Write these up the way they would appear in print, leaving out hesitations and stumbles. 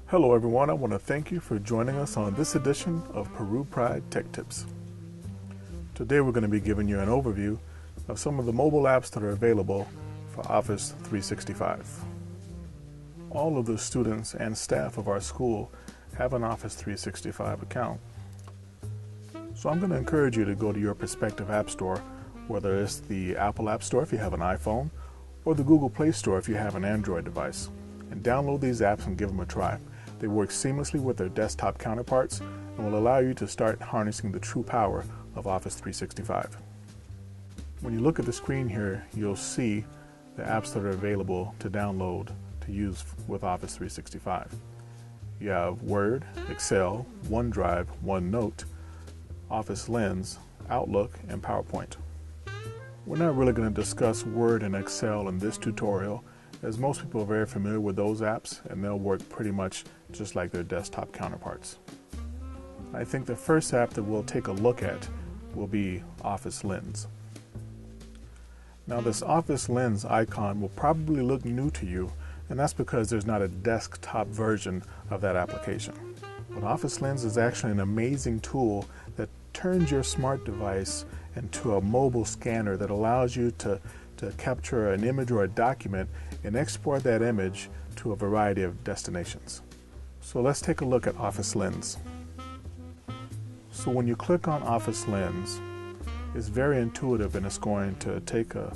Hello everyone, I want to thank you for joining us on this edition of Peru Pride Tech Tips. Today we're going to be giving you an overview of some of the mobile apps that are available for Office 365. All of the students and staff of our school have an Office 365 account. So I'm going to encourage you to go to your respective app store, whether it's the Apple App Store if you have an iPhone, or the Google Play Store if you have an Android device, and download these apps and give them a try. They work seamlessly with their desktop counterparts and will allow you to start harnessing the true power of Office 365. When you look at the screen here, you'll see the apps that are available to download to use with Office 365. You have Word, Excel, OneDrive, OneNote, Office Lens, Outlook, and PowerPoint. We're not really going to discuss Word and Excel in this tutorial, as most people are very familiar with those apps and they'll work pretty much just like their desktop counterparts. I think the first app that we'll take a look at will be Office Lens. Now this Office Lens icon will probably look new to you, and that's because there's not a desktop version of that application. But Office Lens is actually an amazing tool that turns your smart device into a mobile scanner that allows you to capture an image or a document and export that image to a variety of destinations. So let's take a look at Office Lens. So when you click on Office Lens, it's very intuitive and it's going to take a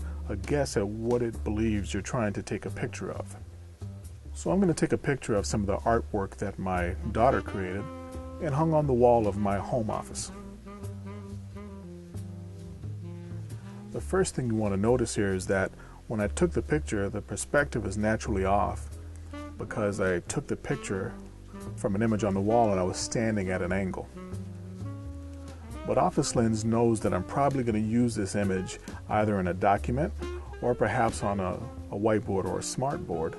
guess at what it believes you're trying to take a picture of. So I'm going to take a picture of some of the artwork that my daughter created and hung on the wall of my home office. The first thing you want to notice here is that when I took the picture, the perspective is naturally off because I took the picture from an image on the wall and I was standing at an angle. But Office Lens knows that I'm probably going to use this image either in a document or perhaps on a whiteboard or a smart board.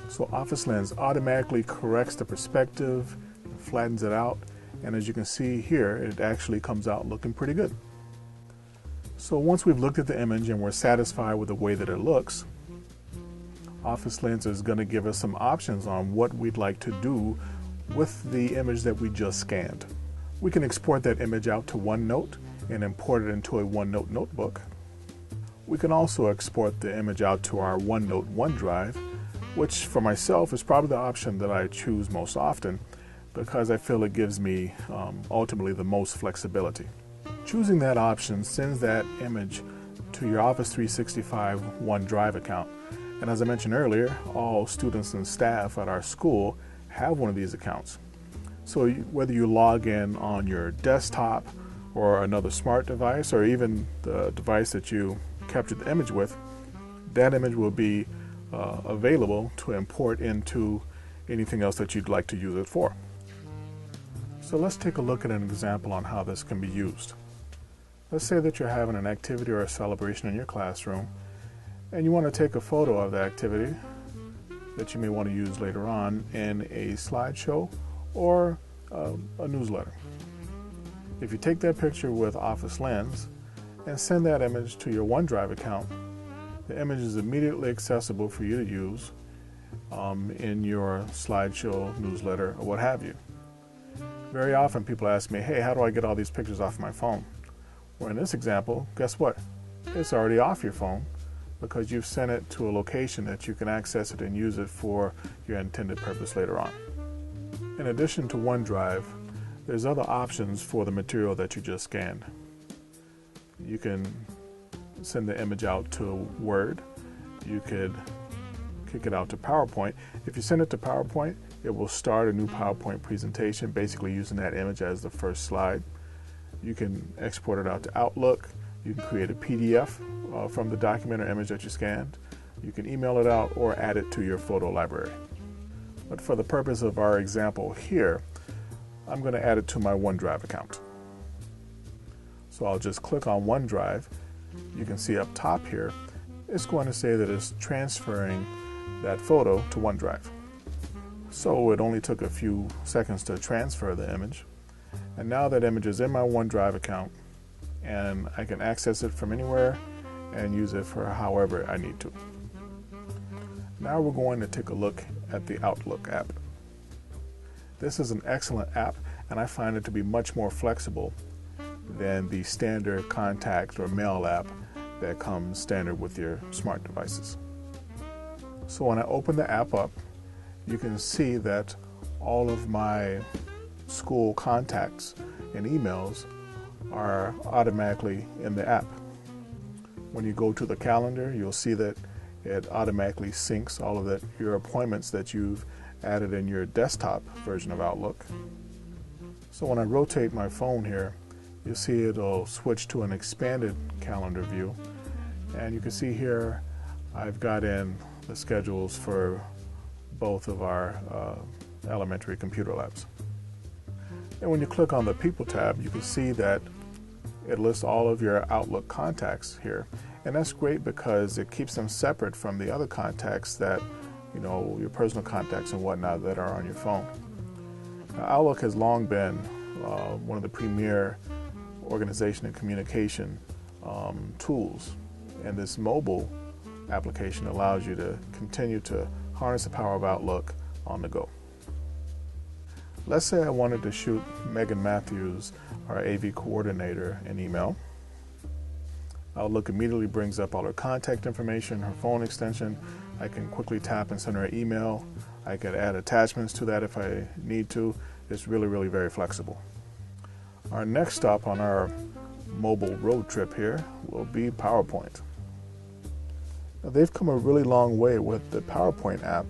So Office Lens automatically corrects the perspective, flattens it out, and as you can see here, it actually comes out looking pretty good. So once we've looked at the image and we're satisfied with the way that it looks, Office Lens is going to give us some options on what we'd like to do with the image that we just scanned. We can export that image out to OneNote and import it into a OneNote notebook. We can also export the image out to our OneNote OneDrive, which for myself is probably the option that I choose most often because I feel it gives me ultimately the most flexibility. Choosing that option sends that image to your Office 365 OneDrive account. And as I mentioned earlier, all students and staff at our school have one of these accounts. So whether you log in on your desktop or another smart device or even the device that you captured the image with, that image will be available to import into anything else that you'd like to use it for. So let's take a look at an example on how this can be used. Let's say that you're having an activity or a celebration in your classroom and you want to take a photo of the activity that you may want to use later on in a slideshow or a newsletter. If you take that picture with Office Lens and send that image to your OneDrive account, the image is immediately accessible for you to use in your slideshow, newsletter, or what have you. Very often people ask me, hey, how do I get all these pictures off my phone? Well, in this example, guess what? It's already off your phone because you've sent it to a location that you can access it and use it for your intended purpose later on. In addition to OneDrive, there's other options for the material that you just scanned. You can send the image out to Word. You could kick it out to PowerPoint. If you send it to PowerPoint, it will start a new PowerPoint presentation, basically using that image as the first slide. You can export it out to Outlook. You can create a PDF from the document or image that you scanned. You can email it out or add it to your photo library. But for the purpose of our example here, I'm going to add it to my OneDrive account. So I'll just click on OneDrive. You can see up top here, it's going to say that it's transferring that photo to OneDrive. So it only took a few seconds to transfer the image. And now that image is in my OneDrive account and I can access it from anywhere and use it for however I need to. Now we're going to take a look at the Outlook app. This is an excellent app, and I find it to be much more flexible than the standard contact or mail app that comes standard with your smart devices. So when I open the app up, you can see that all of my school contacts and emails are automatically in the app. When you go to the calendar, you'll see that it automatically syncs all of your appointments that you've added in your desktop version of Outlook. So when I rotate my phone here, you'll see it'll switch to an expanded calendar view. And you can see here I've got in the schedules for both of our elementary computer labs. And when you click on the People tab, you can see that it lists all of your Outlook contacts here. And that's great because it keeps them separate from the other contacts that, your personal contacts and whatnot that are on your phone. Now, Outlook has long been one of the premier organization and communication tools. And this mobile application allows you to continue to harness the power of Outlook on the go. Let's say I wanted to shoot Megan Matthews, our AV coordinator, an email. Outlook immediately brings up all her contact information, her phone extension. I can quickly tap and send her an email. I can add attachments to that if I need to. It's really, really very flexible. Our next stop on our mobile road trip here will be PowerPoint. Now, they've come a really long way with the PowerPoint app,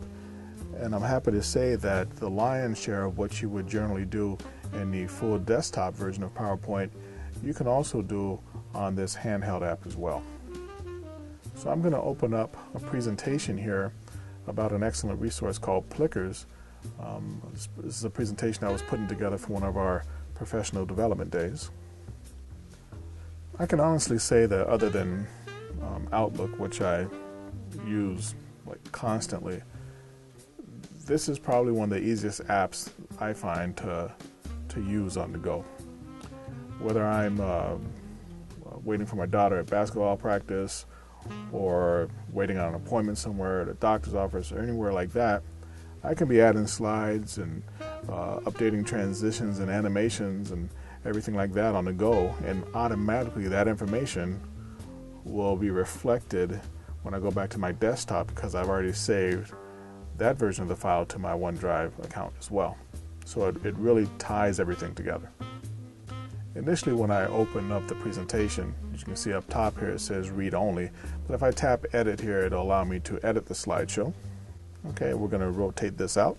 and I'm happy to say that the lion's share of what you would generally do in the full desktop version of PowerPoint, you can also do on this handheld app as well. So I'm going to open up a presentation here about an excellent resource called Plickers. This is a presentation I was putting together for one of our professional development days. I can honestly say that other than Outlook, which I use constantly, this is probably one of the easiest apps I find to use on the go. Whether I'm waiting for my daughter at basketball practice, or waiting on an appointment somewhere at a doctor's office or anywhere like that, I can be adding slides and updating transitions and animations and everything like that on the go, and automatically that information will be reflected when I go back to my desktop because I've already saved that version of the file to my OneDrive account as well. So it really ties everything together. Initially, when I open up the presentation, as you can see up top here, it says read only. But if I tap edit here, it'll allow me to edit the slideshow. Okay, we're going to rotate this out.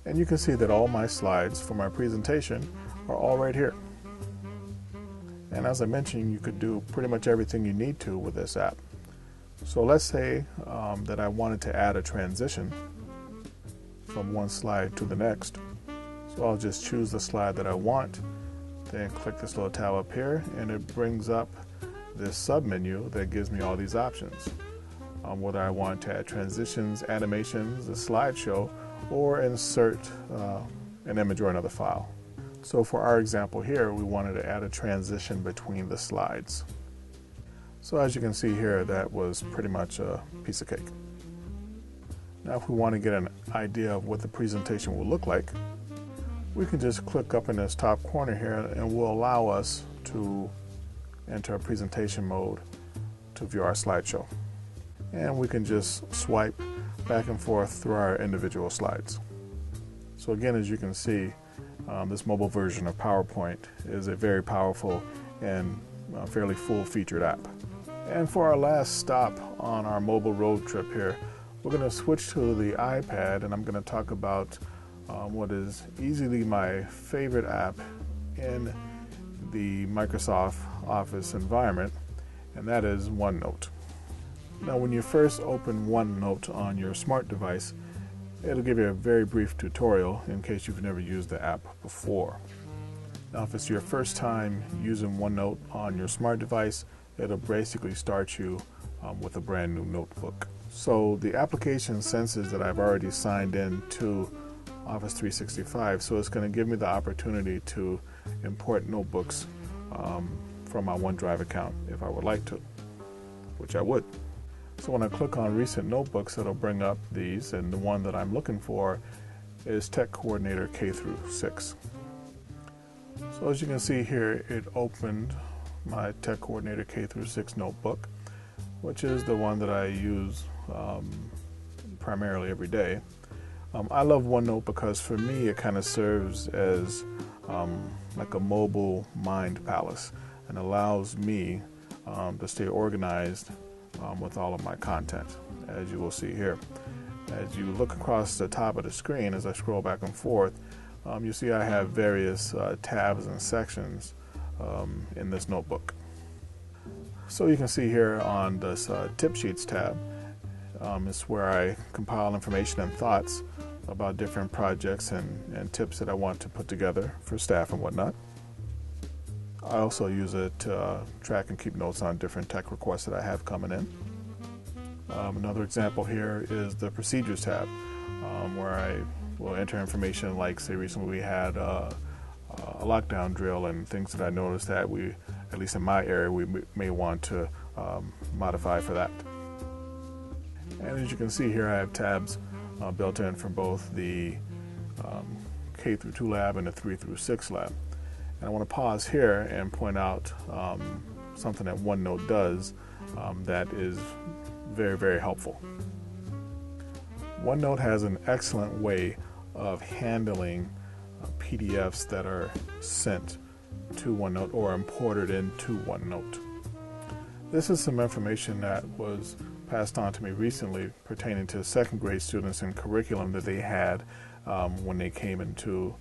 And you can see that all my slides for my presentation are all right here. And as I mentioned, you could do pretty much everything you need to with this app. So let's say that I wanted to add a transition from one slide to the next. So I'll just choose the slide that I want, then click this little tab up here, and it brings up this sub-menu that gives me all these options. Whether I want to add transitions, animations, a slideshow, or insert an image or another file. So for our example here, we wanted to add a transition between the slides. So as you can see here, that was pretty much a piece of cake. Now if we want to get an idea of what the presentation will look like, we can just click up in this top corner here and will allow us to enter a presentation mode to view our slideshow. And we can just swipe back and forth through our individual slides. So again, as you can see, this mobile version of PowerPoint is a very powerful and fairly full-featured app. And for our last stop on our mobile road trip here, we're going to switch to the iPad, and I'm going to talk about what is easily my favorite app in the Microsoft Office environment, and that is OneNote. Now, when you first open OneNote on your smart device, it'll give you a very brief tutorial in case you've never used the app before. Now, if it's your first time using OneNote on your smart device, it'll basically start you with a brand new notebook. So the application senses that I've already signed in to Office 365, so it's going to give me the opportunity to import notebooks from my OneDrive account if I would like to, which I would. So when I click on recent notebooks, it'll bring up these, and the one that I'm looking for is Tech Coordinator K through 6. So as you can see here, it opened my Tech Coordinator K through 6 notebook, which is the one that I use primarily every day. I love OneNote because for me it kind of serves as like a mobile mind palace and allows me to stay organized with all of my content, as you will see here. As you look across the top of the screen, as I scroll back and forth, you see I have various tabs and sections in this notebook. So you can see here on this Tip Sheets tab, it's where I compile information and thoughts about different projects and tips that I want to put together for staff and whatnot. I also use it to track and keep notes on different tech requests that I have coming in. Another example here is the Procedures tab, where I will enter information like, say, recently we had a lockdown drill and things that I noticed that we, at least in my area, we may want to modify for that. And as you can see here, I have tabs built in for both the K through 2 lab and the 3 through 6 lab. And I want to pause here and point out something that OneNote does that is very, very helpful. OneNote has an excellent way of handling PDFs that are sent to OneNote or imported into OneNote. This is some information that was passed on to me recently pertaining to second grade students and curriculum that they had when they came into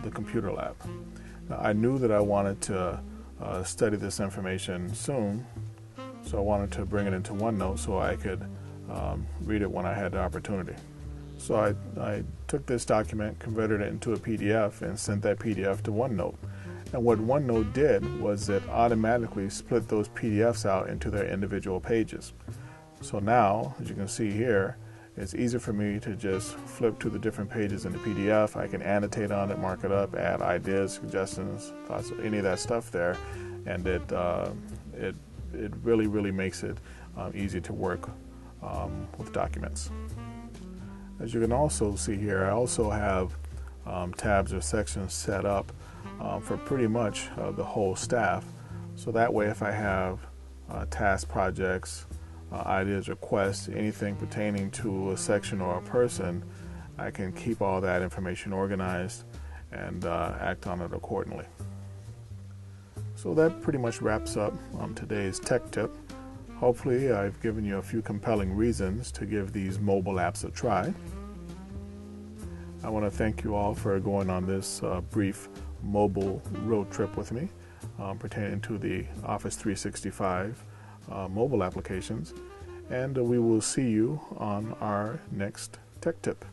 the computer lab. Now, I knew that I wanted to study this information soon, so I wanted to bring it into OneNote so I could read it when I had the opportunity. So I took this document, converted it into a PDF, and sent that PDF to OneNote. And what OneNote did was it automatically split those PDFs out into their individual pages. So now, as you can see here, it's easy for me to just flip to the different pages in the PDF. I can annotate on it, mark it up, add ideas, suggestions, thoughts, any of that stuff there, and it really makes it easy to work with documents. As you can also see here, I also have tabs or sections set up for pretty much the whole staff. So that way, if I have task projects, ideas, requests, anything pertaining to a section or a person, I can keep all that information organized and act on it accordingly. So that pretty much wraps up today's tech tip. Hopefully I've given you a few compelling reasons to give these mobile apps a try. I want to thank you all for going on this brief mobile road trip with me pertaining to the Office 365 mobile applications, and we will see you on our next tech tip.